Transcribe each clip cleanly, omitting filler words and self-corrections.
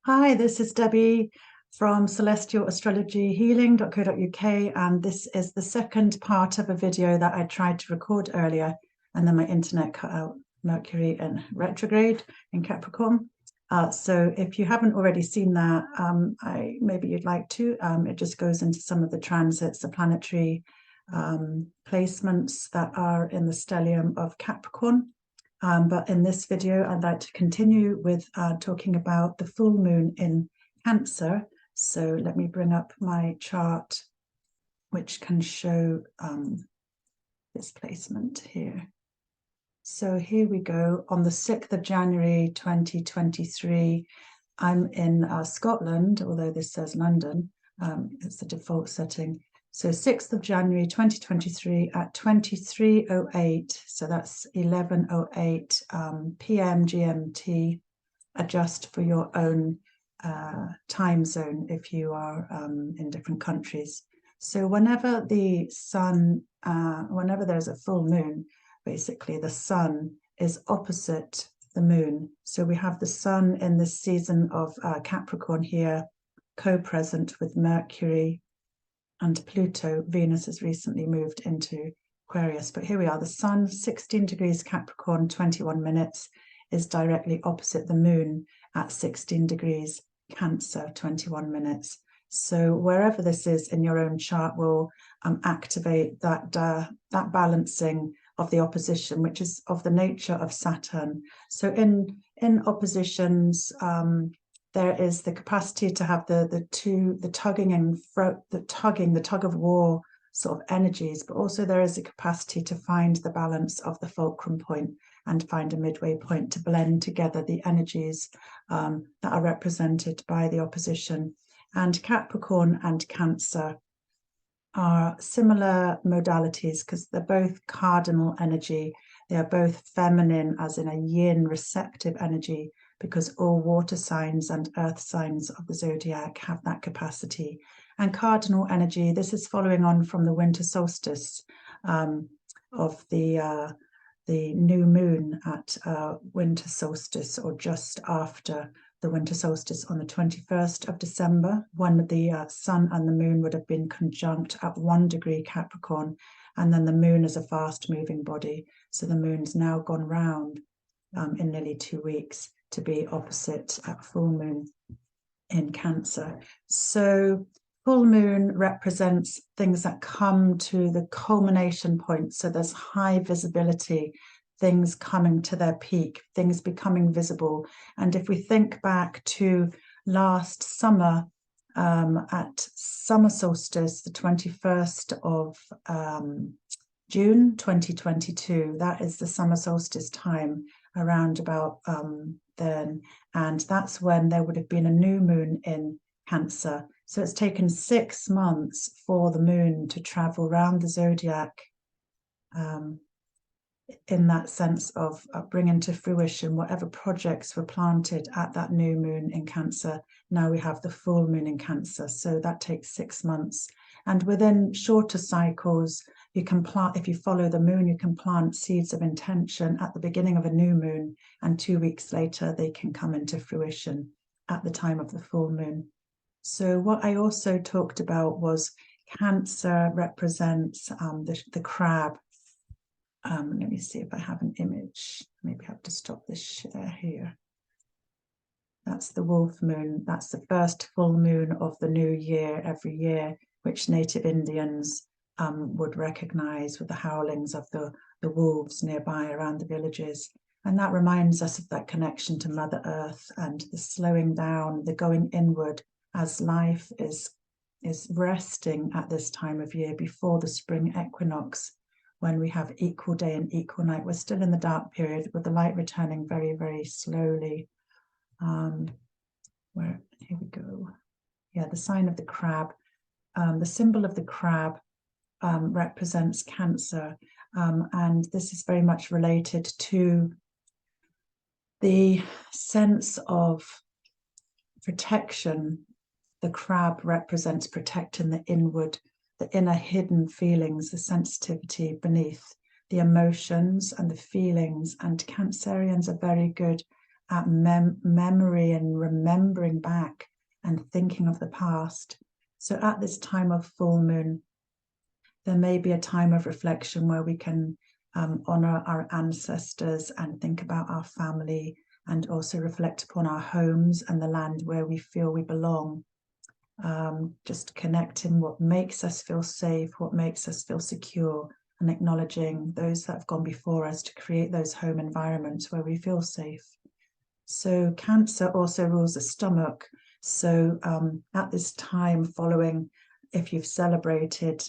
Hi, this is Debbie from celestialastrologyhealing.co.uk, and this is the second part of a video that I tried to record earlier, and then my internet cut out. Mercury in retrograde in Capricorn. So if you haven't already seen that, maybe you'd like to. It just goes into some of the transits, the planetary placements that are in the stellium of Capricorn. But in this video, I'd like to continue with talking about the full moon in Cancer. So let me bring up my chart, which can show this placement here. So here we go. On the 6th of January 2023, I'm in Scotland, although this says London. It's the default setting. So 6th of January 2023 at 23:08, so that's 11:08 p.m. GMT. Adjust for your own time zone if you are in different countries. So whenever the sun, whenever there's a full moon, basically the sun is opposite the moon. So we have the sun in this season of Capricorn here, co-present with Mercury and Pluto. Venus has recently moved into Aquarius, but here we are. The sun, 16 degrees Capricorn, 21 minutes, is directly opposite the moon at 16 degrees Cancer, 21 minutes. So wherever this is in your own chart will activate that balancing of the opposition, which is of the nature of Saturn. So in oppositions, there is the capacity to have the tug of war sort of energies, but also there is a capacity to find the balance of the fulcrum point and find a midway point to blend together the energies that are represented by the opposition. And Capricorn and Cancer are similar modalities because they're both cardinal energy. They are both feminine, as in a yin receptive energy, because all water signs and earth signs of the zodiac have that capacity. And cardinal energy, this is following on from the winter solstice of the new moon at winter solstice, or just after the winter solstice on the 21st of December, when the sun and the moon would have been conjunct at 1 degree Capricorn, and then the moon is a fast moving body. So the moon's now gone round in nearly 2 weeks to be opposite at full moon in Cancer. So full moon represents things that come to the culmination point. So there's high visibility, things coming to their peak, things becoming visible. And if we think back to last summer, at summer solstice, the 21st of June 2022, that is the summer solstice time around about then, and that's when there would have been a new moon in Cancer. So it's taken 6 months for the moon to travel around the zodiac, in that sense of bringing to fruition whatever projects were planted at that new moon in Cancer. Now we have the full moon in Cancer, so that takes 6 months. And within shorter cycles, you can plant, if you follow the moon, you can plant seeds of intention at the beginning of a new moon, and 2 weeks later they can come into fruition at the time of the full moon. So what I also talked about was Cancer represents the crab. Let me see if I have an image. Maybe I have to stop this share here. That's the wolf moon. That's the first full moon of the new year every year, which native Indians would recognize with the howlings of the wolves nearby around the villages. And that reminds us of that connection to Mother Earth and the slowing down, the going inward, as life is resting at this time of year before the spring equinox, when we have equal day and equal night. We're still in the dark period with the light returning very, very slowly. Here we go. Yeah, the sign of the crab. The symbol of the crab represents Cancer, and this is very much related to the sense of protection. The crab represents protecting the inward, the inner hidden feelings, the sensitivity beneath, the emotions and the feelings. And Cancerians are very good at memory and remembering back and thinking of the past. So at this time of full moon, there may be a time of reflection where we can honor our ancestors and think about our family, and also reflect upon our homes and the land where we feel we belong. Just connecting what makes us feel safe, what makes us feel secure, and acknowledging those that have gone before us to create those home environments where we feel safe. So Cancer also rules the stomach. So at this time following, if you've celebrated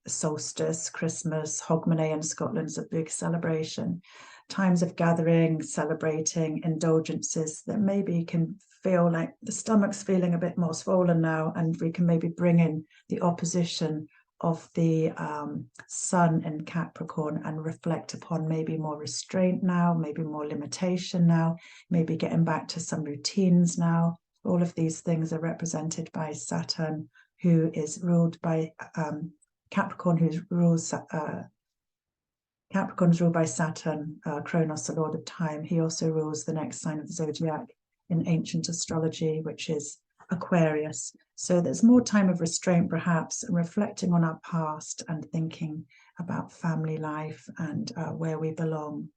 solstice, Christmas, Hogmanay in Scotland's a big celebration, times of gathering, celebrating, indulgences that maybe can feel like the stomach's feeling a bit more swollen now, and we can maybe bring in the opposition of the sun in Capricorn and reflect upon maybe more restraint now, maybe more limitation now, maybe getting back to some routines now. All of these things are represented by Saturn, who is ruled by Capricorn, Capricorn's ruled by Saturn, Kronos, the lord of time. He also rules the next sign of the zodiac in ancient astrology, which is Aquarius. So there's more time of restraint, perhaps, and reflecting on our past and thinking about family life and where we belong.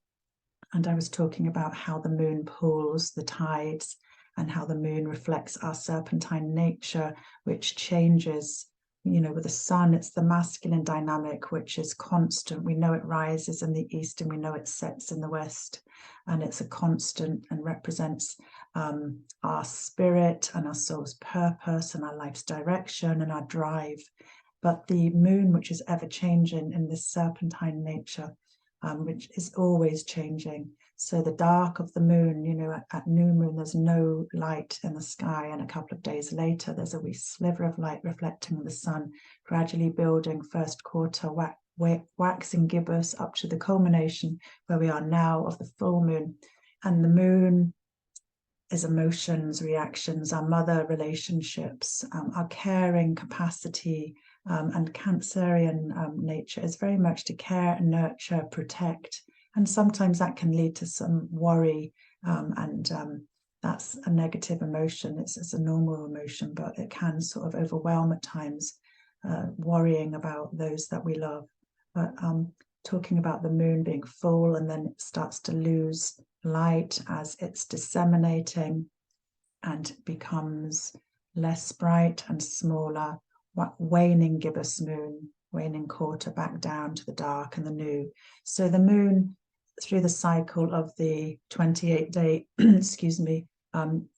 And I was talking about how the moon pulls the tides and how the moon reflects our serpentine nature, which changes. You know, with the sun, it's the masculine dynamic, which is constant. We know it rises in the east and we know it sets in the west, and it's a constant and represents our spirit and our soul's purpose and our life's direction and our drive. But the moon, which is ever changing in this serpentine nature, which is always changing. So the dark of the moon, you know, at new moon, there's no light in the sky. And a couple of days later, there's a wee sliver of light reflecting the sun, gradually building first quarter, waxing gibbous up to the culmination where we are now of the full moon. And the moon is emotions, reactions, our mother relationships, our caring capacity, and Cancerian nature is very much to care, nurture, protect. And sometimes that can lead to some worry, and that's a negative emotion. It's a normal emotion, but it can sort of overwhelm at times, worrying about those that we love. But talking about the moon being full and then it starts to lose light as it's disseminating and becomes less bright and smaller, waning gibbous moon, waning quarter, back down to the dark and the new. So the moon, through the cycle of the 28-day,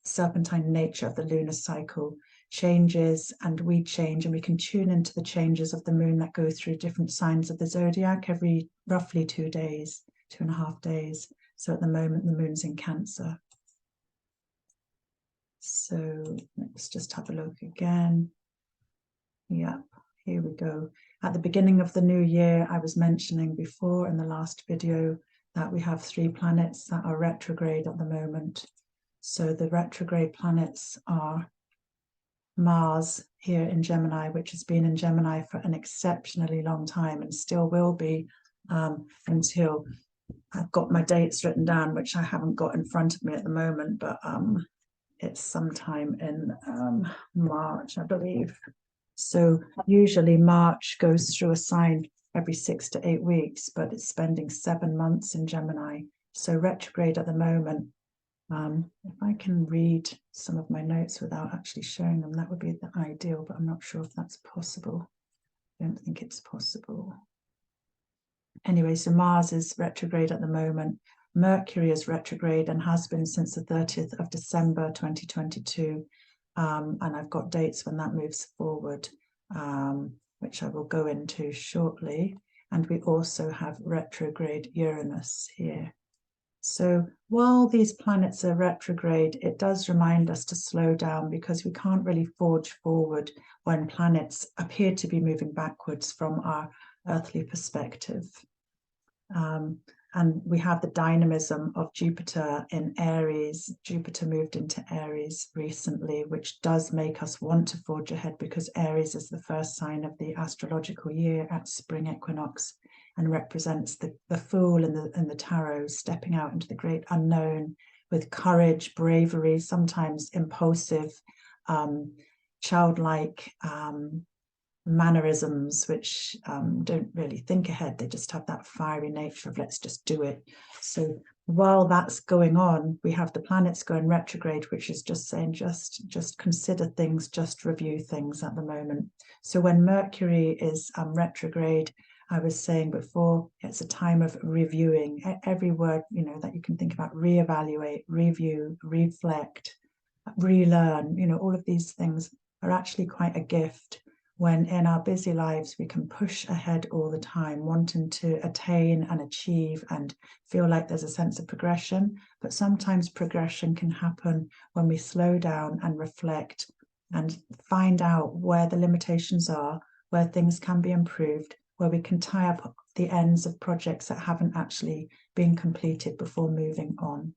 serpentine nature of the lunar cycle, changes, and we change, and we can tune into the changes of the moon that go through different signs of the zodiac every roughly 2 days, 2.5 days. So at the moment, the moon's in Cancer. So let's just have a look again. Yeah, here we go. At the beginning of the new year, I was mentioning before in the last video that we have 3 planets that are retrograde at the moment. So the retrograde planets are Mars here in Gemini, which has been in Gemini for an exceptionally long time and still will be until I've got my dates written down, which I haven't got in front of me at the moment, but it's sometime in March, I believe. So usually March goes through a sign every 6 to 8 weeks, but it's spending 7 months in Gemini. So retrograde at the moment. If I can read some of my notes without actually showing them, that would be the ideal, but I'm not sure if that's possible. I don't think it's possible. Anyway, so Mars is retrograde at the moment. Mercury is retrograde and has been since the 30th of December 2022. And I've got dates when that moves forward, which I will go into shortly. And we also have retrograde Uranus here. So while these planets are retrograde, it does remind us to slow down, because we can't really forge forward when planets appear to be moving backwards from our earthly perspective. And we have the dynamism of Jupiter in Aries. Jupiter moved into Aries recently, which does make us want to forge ahead, because Aries is the first sign of the astrological year at spring equinox and represents the Fool in the tarot, stepping out into the great unknown, with courage, bravery, sometimes impulsive, childlike mannerisms, which don't really think ahead. They just have that fiery nature of let's just do it. So while that's going on, we have the planets going retrograde, which is just saying just consider things, just review things at the moment. So when Mercury is retrograde, I was saying before, it's a time of reviewing every word, you know, that you can think about: reevaluate, review, reflect, relearn. You know, all of these things are actually quite a gift when in our busy lives we can push ahead all the time, wanting to attain and achieve and feel like there's a sense of progression. But sometimes progression can happen when we slow down and reflect and find out where the limitations are, where things can be improved, where we can tie up the ends of projects that haven't actually been completed before moving on.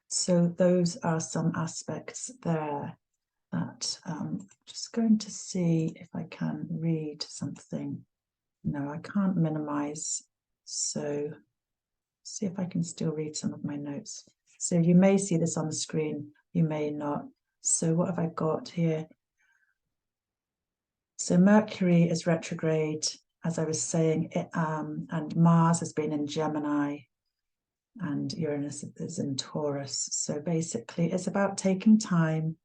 So those are some aspects there that I'm just going to see if I can read something. No, I can't minimize. So see if I can still read some of my notes. So you may see this on the screen, you may not. So what have I got here? So Mercury is retrograde, as I was saying, and Mars has been in Gemini and Uranus is in Taurus. So basically it's about taking time.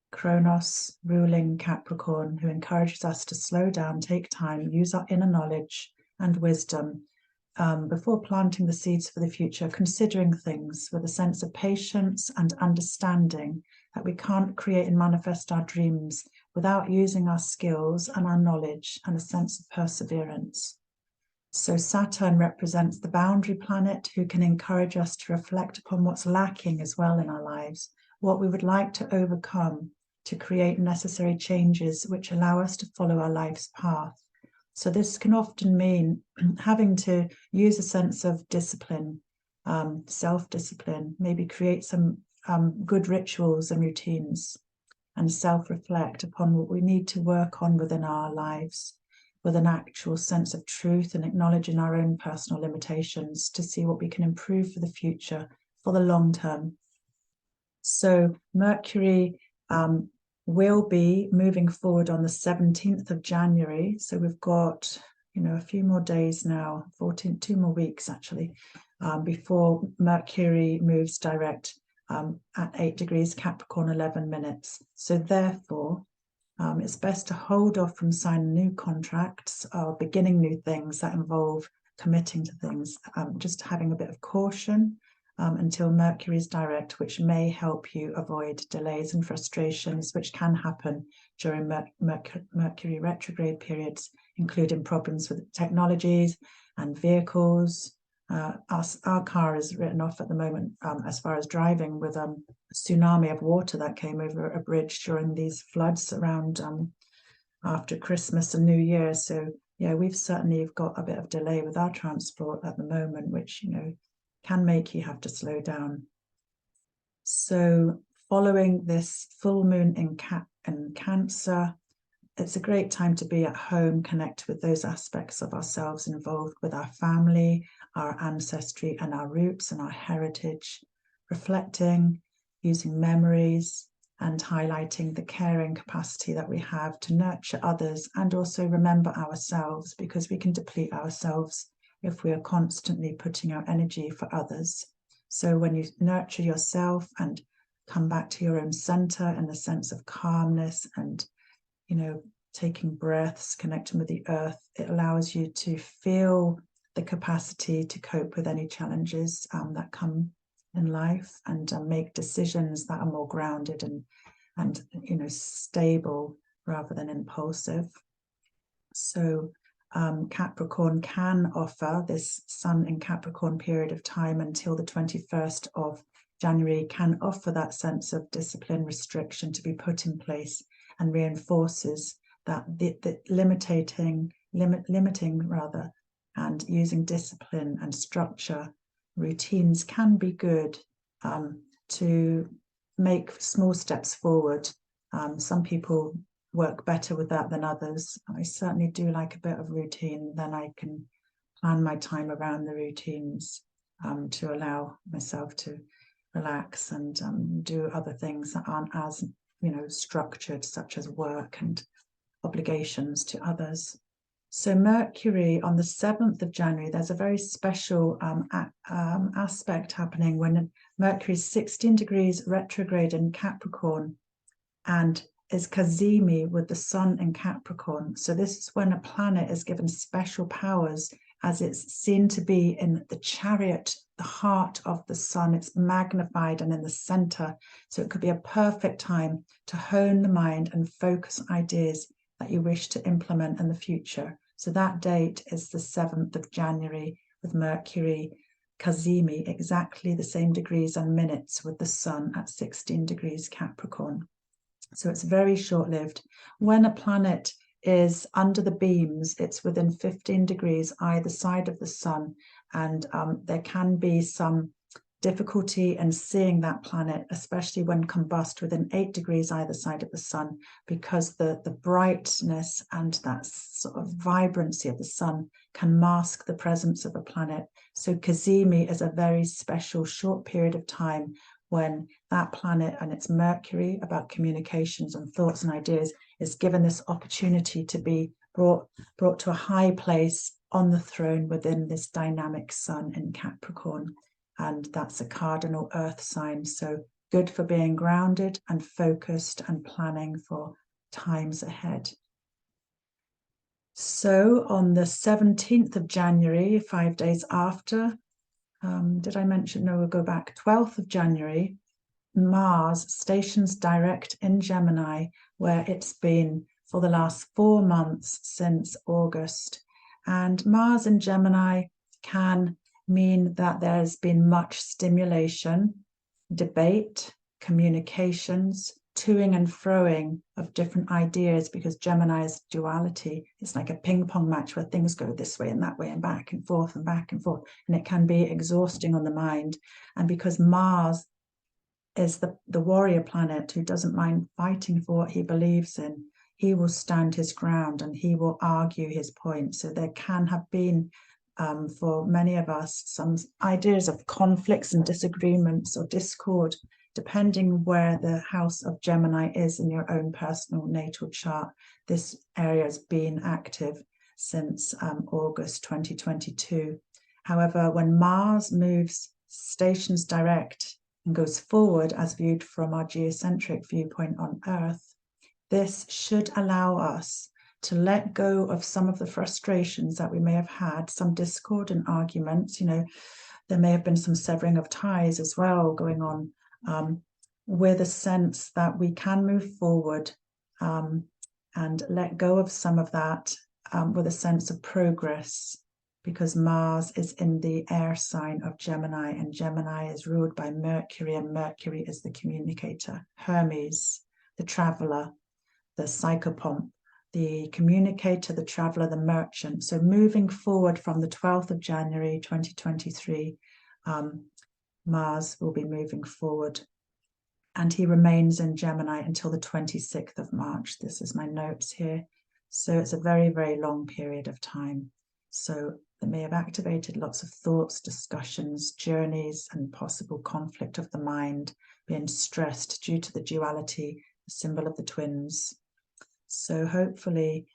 Kronos ruling Capricorn, who encourages us to slow down, take time, use our inner knowledge and wisdom before planting the seeds for the future, considering things with a sense of patience and understanding that we can't create and manifest our dreams without using our skills and our knowledge and a sense of perseverance. So Saturn represents the boundary planet, who can encourage us to reflect upon what's lacking as well in our lives, what we would like to overcome, to create necessary changes which allow us to follow our life's path. So this can often mean having to use a sense of discipline, self-discipline, maybe create some good rituals and routines, and self-reflect upon what we need to work on within our lives, with an actual sense of truth and acknowledging our own personal limitations to see what we can improve for the future, for the long term. So Mercury will be moving forward on the 17th of January. So we've got, you know, a few more days now, 2 more weeks actually, before Mercury moves direct at 8 degrees Capricorn, 11 minutes. So therefore, it's best to hold off from signing new contracts or beginning new things that involve committing to things, just having a bit of caution until Mercury is direct, which may help you avoid delays and frustrations, which can happen during Mercury retrograde periods, including problems with technologies and vehicles. Our car is written off at the moment as far as driving, with a tsunami of water that came over a bridge during these floods around after Christmas and New Year. So yeah, we've certainly got a bit of delay with our transport at the moment, which, you know, can make you have to slow down. So following this full moon in Cancer, it's a great time to be at home, connect with those aspects of ourselves involved with our family, our ancestry and our roots and our heritage, reflecting, using memories and highlighting the caring capacity that we have to nurture others and also remember ourselves, because we can deplete ourselves if we are constantly putting out energy for others. So when you nurture yourself and come back to your own center in the sense of calmness and, you know, taking breaths, connecting with the earth, it allows you to feel the capacity to cope with any challenges that come in life, and make decisions that are more grounded and you know, stable rather than impulsive. So Capricorn can offer, this Sun in Capricorn period of time until the 21st of January can offer that sense of discipline, restriction to be put in place, and reinforces that the limiting rather, and using discipline and structure, routines can be good to make small steps forward. Some people work better with that than others. I certainly do like a bit of routine, then I can plan my time around the routines to allow myself to relax and do other things that aren't as, structured, such as work and obligations to others. So Mercury on the 7th of January, there's a very special aspect happening when Mercury is 16 degrees retrograde in Capricorn and is Cazimi with the Sun in Capricorn. So this is when a planet is given special powers, as it's seen to be in the chariot, the heart of the Sun. It's magnified and in the center. So it could be a perfect time to hone the mind and focus ideas that you wish to implement in the future. So that date is the 7th of January with Mercury Cazimi, exactly the same degrees and minutes with the Sun at 16 degrees Capricorn. So it's very short-lived. When a planet is under the beams, it's within 15 degrees either side of the Sun, and there can be some difficulty in seeing that planet, especially when combust within 8 degrees either side of the Sun, because the brightness and that sort of vibrancy of the Sun can mask the presence of a planet. So Cazimi is a very special short period of time when that planet, and it's Mercury, about communications and thoughts and ideas, is given this opportunity to be brought to a high place on the throne within this dynamic Sun in Capricorn. And that's a cardinal earth sign, so good for being grounded and focused and planning for times ahead. So on the 17th of January, 5 days after, did I mention? No, we'll go back. 12th of January, Mars stations direct in Gemini, where it's been for the last 4 months since August. And Mars in Gemini can mean that there's been much stimulation, debate, communications, toing and froing of different ideas, because Gemini's duality is like a ping pong match where things go this way and that way and back and forth, and it can be exhausting on the mind. And because Mars is the warrior planet who doesn't mind fighting for what he believes in, he will stand his ground and he will argue his point. So there can have been for many of us some ideas of conflicts and disagreements or discord, depending where the house of Gemini is in your own personal natal chart. This area has been active since August 2022. However, when Mars stations direct and goes forward as viewed from our geocentric viewpoint on Earth, this should allow us to let go of some of the frustrations that we may have had, some discord and arguments. There may have been some severing of ties as well going on, with a sense that we can move forward and let go of some of that with a sense of progress, because Mars is in the air sign of Gemini, and Gemini is ruled by Mercury, and Mercury is the communicator, Hermes, the traveler, the psychopomp, the communicator, the traveler, the merchant. So moving forward from the 12th of January 2023, Mars will be moving forward, and he remains in Gemini until the 26th of March. This is my notes here. So it's a very, very long period of time. So it may have activated lots of thoughts, discussions, journeys, and possible conflict of the mind, being stressed due to the duality, the symbol of the twins. So hopefully,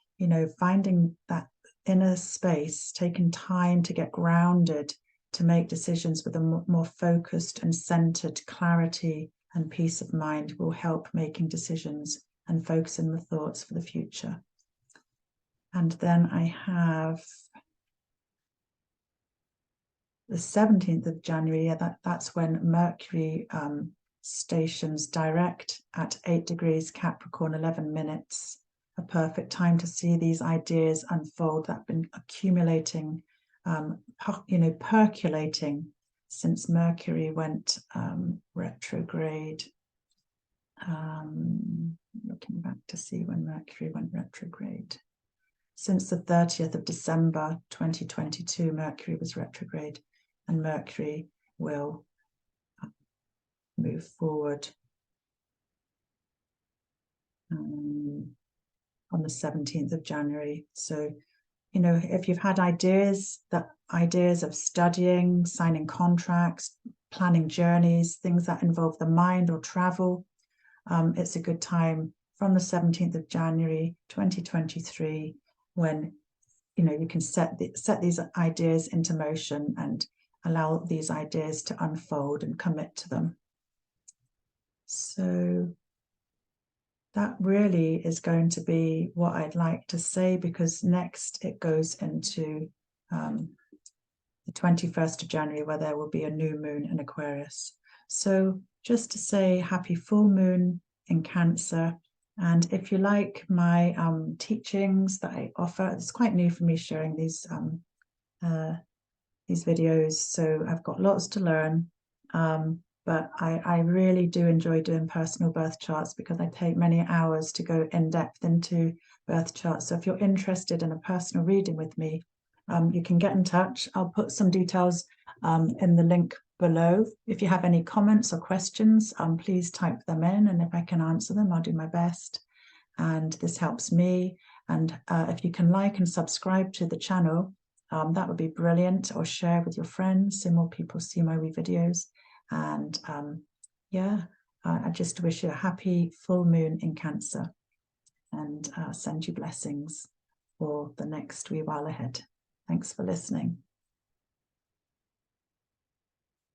finding that inner space, taking time to get grounded, to make decisions with a more focused and centered clarity and peace of mind will help making decisions and focusing the thoughts for the future. And then I have the 17th of January, that's when Mercury stations direct at 8 degrees Capricorn, 11 minutes, a perfect time to see these ideas unfold that have been accumulating, percolating since Mercury went retrograde. Looking back to see when Mercury went retrograde. Since the 30th of December 2022, Mercury was retrograde, and Mercury will move forward on the 17th of January. So, if you've had ideas that ideas of studying, signing contracts, planning journeys, things that involve the mind or travel, it's a good time from the 17th of January 2023, when you can set these ideas into motion and allow these ideas to unfold and commit to them. So that really is going to be what I'd like to say, because next it goes into the 21st of January, where there will be a new moon in Aquarius. So just to say happy full moon in Cancer. And if you like my teachings that I offer, it's quite new for me sharing these videos, so I've got lots to learn. But I really do enjoy doing personal birth charts, because I take many hours to go in depth into birth charts. So if you're interested in a personal reading with me, you can get in touch. I'll put some details in the link below. If you have any comments or questions, please type them in, and if I can answer them, I'll do my best. And this helps me. And if you can like and subscribe to the channel, that would be brilliant, or share with your friends so more people see my videos. And yeah, I just wish you a happy full moon in Cancer, and send you blessings for the next wee while ahead. Thanks for listening.